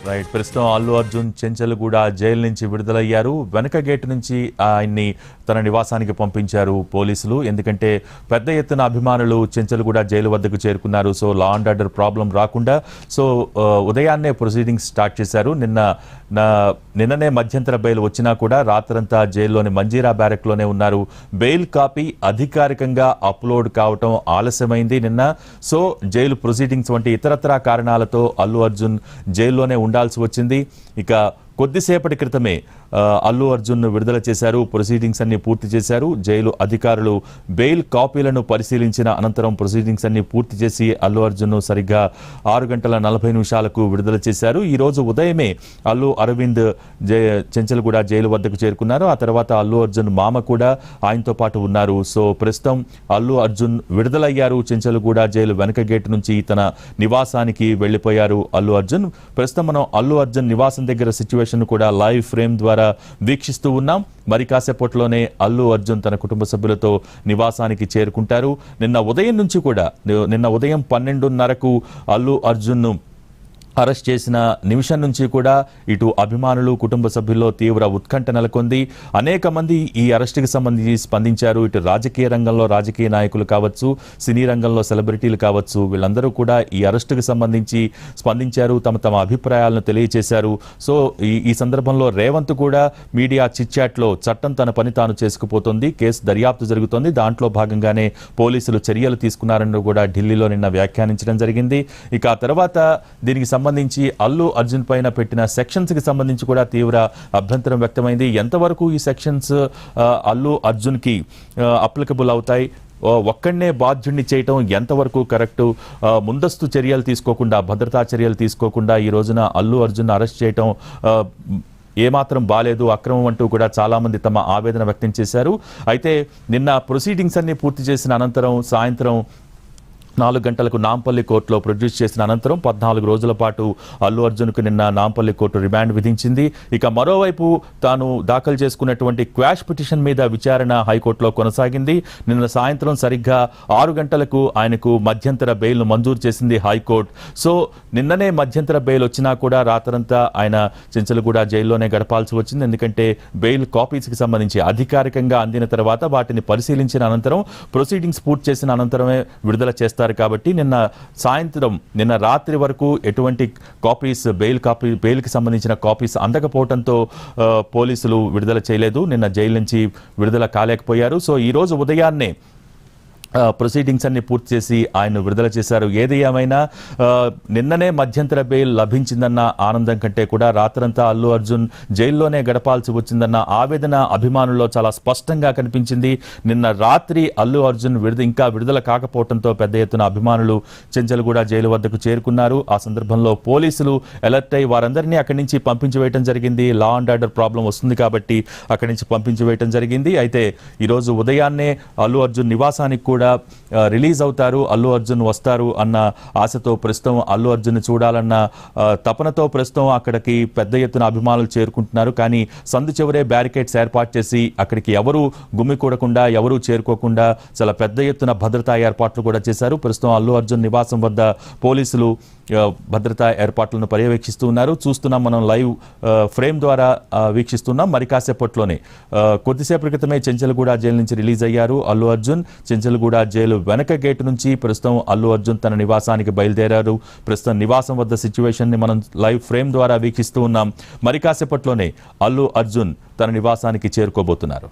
Right. ప్రస్తుతం Allu Arjun Chanchalguda jail నుంచి విడుదలయ్యారు. వెనక గేటు నుంచి ఆయన్ని తన నివాసానికి పంపించారు పోలీసులు. ఎందుకంటే పెద్ద ఎత్తున అభిమానులు చెంచల్గూడ జైలు వద్దకు చేరుకున్నారు. So law and order problem రాకుండా ఉదయాన్నే ప్రొసీడింగ్స్ స్టార్ట్ చేశారు. నిన్ననే మధ్యంతర బెయిల్ వచ్చినా కూడా రాత్రంతా జైల్లోని మంజీరా బ్యారెక్లోనే ఉన్నారు. బెయిల్ కాపీ అధికారికంగా అప్లోడ్ కావటం ఆలస్యమైంది నిన్న. సో జైలు ప్రొసీడింగ్స్ వంటి ఇతరత్రా కారణాలతో అల్లు అర్జున్ జైల్లోనే ఉండాల్సి వచ్చింది. ఇక కొద్దిసేపటి క్రితమే అల్లు అర్జున్ను విడుదల చేశారు. ప్రొసీడింగ్స్ అన్ని పూర్తి చేశారు. జైలు అధికారులు బెయిల్ కాపీలను పరిశీలించిన అనంతరం ప్రొసీడింగ్స్ అన్ని పూర్తి చేసి అల్లు అర్జున్ను సరిగ్గా 6:40 విడుదల చేశారు. ఈ రోజు ఉదయమే అల్లు అరవింద్ చెంచల్గూడ జైలు వద్దకు చేరుకున్నారు. ఆ తర్వాత అల్లు అర్జున్ మామ కూడా ఆయనతో పాటు ఉన్నారు. సో ప్రస్తుతం అల్లు అర్జున్ విడుదలయ్యారు. చెంచల్గూడ జైలు వెనక గేటు నుంచి తన నివాసానికి వెళ్లిపోయారు అల్లు అర్జున్. ప్రస్తుతం మనం అల్లు అర్జున్ నివాసం దగ్గర సిచ్యువేషన్ కూడా లైవ్ ఫ్రేమ్ ద్వారా వీక్షిస్తూ ఉన్నాం. మరి కాసేపట్లోనే అల్లు అర్జున్ తన కుటుంబ సభ్యులతో నివాసానికి చేరుకుంటారు. నిన్న ఉదయం 12:30కు అల్లు అర్జున్ను అరెస్ట్ చేసిన నిమిషం నుంచి కూడా ఇటు అభిమానులు కుటుంబ సభ్యుల్లో తీవ్ర ఉత్కంఠ నెలకొంది. అనేక మంది ఈ అరెస్టుకి సంబంధించి స్పందించారు. ఇటు రాజకీయ రంగంలో రాజకీయ నాయకులు కావచ్చు, సినీ రంగంలో సెలబ్రిటీలు కావచ్చు, వీళ్ళందరూ కూడా ఈ అరెస్టుకి సంబంధించి స్పందించారు. తమ అభిప్రాయాలను తెలియజేశారు. సో ఈ సందర్భంలో రేవంత్ కూడా మీడియా చిట్చాట్లో చట్టం తన పని తాను చేసుకుపోతుంది, కేసు దర్యాప్తు జరుగుతోంది, దాంట్లో భాగంగానే పోలీసులు చర్యలు తీసుకున్నారని కూడా ఢిల్లీలో నిన్న వ్యాఖ్యానించడం జరిగింది. ఇక ఆ తర్వాత దీనికి సంబంధించి అల్లు అర్జున్ పైన పెట్టిన సెక్షన్స్ కి సంబంధించి కూడా తీవ్ర అభ్యంతరం వ్యక్తమైంది. ఎంతవరకు ఈ సెక్షన్స్ అల్లు అర్జున్ కి అప్లికబుల్ అవుతాయి, ఒక్కడనే బాధ్యుడిని చేయటం ఎంతవరకు కరెక్టు, ముందస్తు చర్యలు తీసుకోకుండా, భద్రతా చర్యలు తీసుకోకుండా ఈ రోజున అల్లు అర్జున్ అరెస్ట్ చేయటం ఏమాత్రం బాలేదు, అక్రమం అంటూ కూడా చాలామంది తమ ఆవేదన వ్యక్తం చేశారు. అయితే నిన్న ప్రొసీడింగ్స్ అన్ని పూర్తి చేసిన అనంతరం సాయంత్రం 4 గంటలకు నాంపల్లి కోర్టులో ప్రొడ్యూస్ చేసిన అనంతరం 14 రోజుల పాటు అల్లు అర్జున్కు నిన్న నాంపల్లి కోర్టు రిమాండ్ విధించింది. ఇక మరోవైపు తాను దాఖలు చేసుకున్నటువంటి క్వాష్ పిటిషన్ మీద విచారణ హైకోర్టులో కొనసాగింది. నిన్న సాయంత్రం సరిగ్గా 6 గంటలకు ఆయనకు మధ్యంతర బెయిల్ను మంజూరు చేసింది హైకోర్టు. సో నిన్ననే మధ్యంతర బెయిల్ వచ్చినా కూడా రాత్రంతా ఆయన చెంచల్గూడ జైల్లోనే గడపాల్సి వచ్చింది. ఎందుకంటే బెయిల్ కాపీస్కి సంబంధించి అధికారికంగా అందిన తర్వాత వాటిని పరిశీలించిన అనంతరం ప్రొసీడింగ్స్ పూర్తి చేసిన అనంతరమే విడుదల చేస్తారు. కాబట్టి నిన్న రాత్రి వరకు ఎటువంటి కాపీస్ బెయిల్కి సంబంధించిన కాపీస్ అందకపోవడంతో పోలీసులు విడుదల చేయలేదు. నిన్న జైలు నుంచి విడుదల కాలేకపోయారు. సో ఈ రోజు ఉదయాన్నే ప్రొసీడింగ్స్ అన్ని పూర్తి చేసి ఆయన విడుదల చేశారు. ఏది ఏమైనా నిన్ననే మధ్యంతర బెయిల్ లభించిందన్న ఆనందం కంటే కూడా రాత్రంతా అల్లు అర్జున్ జైల్లోనే గడపాల్సి వచ్చిందన్న ఆవేదన అభిమానుల్లో చాలా స్పష్టంగా కనిపించింది. నిన్న రాత్రి అల్లు అర్జున్ ఇంకా విడుదల కాకపోవడంతో పెద్ద ఎత్తున అభిమానులు చెంచల్గూడ జైలు వద్దకు చేరుకున్నారు. ఆ సందర్భంలో పోలీసులు అలర్ట్ అయి వారందరినీ అక్కడి నుంచి పంపించి వేయడం జరిగింది. లా అండ్ ఆర్డర్ ప్రాబ్లం వస్తుంది కాబట్టి అక్కడి నుంచి పంపించి వేయడం జరిగింది. అయితే ఈరోజు ఉదయాన్నే అల్లు అర్జున్ నివాసానికి కూడా రిలీజ్ అవుతారు, అల్లు అర్జున్ వస్తారు అన్న ఆశతో ప్రస్తుతం అల్లు అర్జున్ చూడాలన్న తపనతో ప్రస్తుతం అక్కడికి పెద్ద ఎత్తున అభిమానులు చేరుకుంటున్నారు. కానీ సందు చివరే బ్యారికేడ్స్ ఏర్పాటు చేసి అక్కడికి ఎవరు గుమ్మికూడకుండా, ఎవరు చేరుకోకుండా చాలా పెద్ద ఎత్తున భద్రతా ఏర్పాట్లు కూడా చేశారు. ప్రస్తుతం అల్లు అర్జున్ నివాసం వద్ద పోలీసులు భద్రతా ఏర్పాట్లను పర్యవేక్షిస్తూ ఉన్నారు. చూస్తున్నాం, మనం లైవ్ ఫ్రేమ్ ద్వారా వీక్షిస్తున్నాం. మరి కాసేపట్లోనే కొద్దిసేపటి క్రితమే చెంచల్గూడ జైలు నుంచి రిలీజ్ అయ్యారు అల్లు అర్జున్. చెంచల్గూడ జైలు వెనక గేటు నుంచి ప్రస్తుతం అల్లు అర్జున్ తన నివాసానికి బయలుదేరారు. ప్రస్తుతం నివాసం వద్ద సిచ్యువేషన్ ని మనం లైవ్ ఫ్రేమ్ ద్వారా వీక్షిస్తూ ఉన్నాం. మరి కాసేపట్లోనే అల్లు అర్జున్ తన నివాసానికి చేరుకోబోతున్నారు.